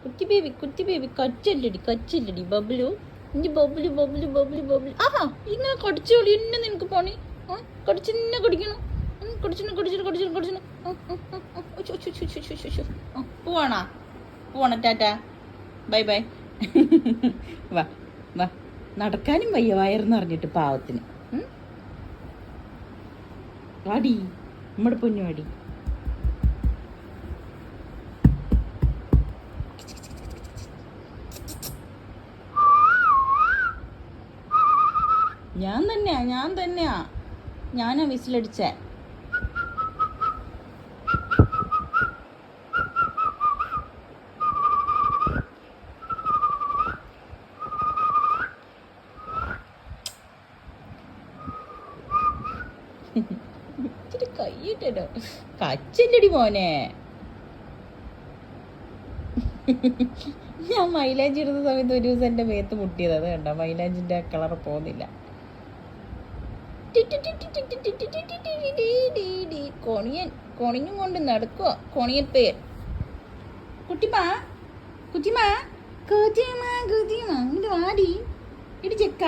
കുട്ടി ബേബി കച്ചല്ലടി ബബ്ലു ഇനി ബബ്ലു ആഹാ ഇങ്ങനെ കടിച്ചോളി എന്നെ നിനക്ക് പണി കടിച്ചെന്നെ കടിക്കണം കടിച്ചു പോവാണ ടാറ്റ ബൈ ബൈ വാ വാ നടക്കാനും വയ്യ വയറെന്ന് പറഞ്ഞിട്ട് പാവത്തിന് വാടി നമ്മുടെ പൊന്നു വാടി ഞാൻ തന്നെയാ ഞാനാ വിസിലടിച്ചേ ഇച്ചിരി കൈയിട്ടോ കച്ചല്ലടി മോനെ ഞാൻ മൈലാഞ്ചി ഇടുന്ന സമയത്ത് ഒരു ദിവസം എൻ്റെ മേത്ത് മുട്ടിയത് അത് കണ്ടോ മൈലാഞ്ചിൻ്റെ കളർ പോകുന്നില്ല കൊണിഞ്ഞും കൊണ്ട് നടക്കുക കൊണിയൻ പേർ കുട്ടിമാ ഇങ്ങോട്ട് വാടി ഇടി ചെക്ക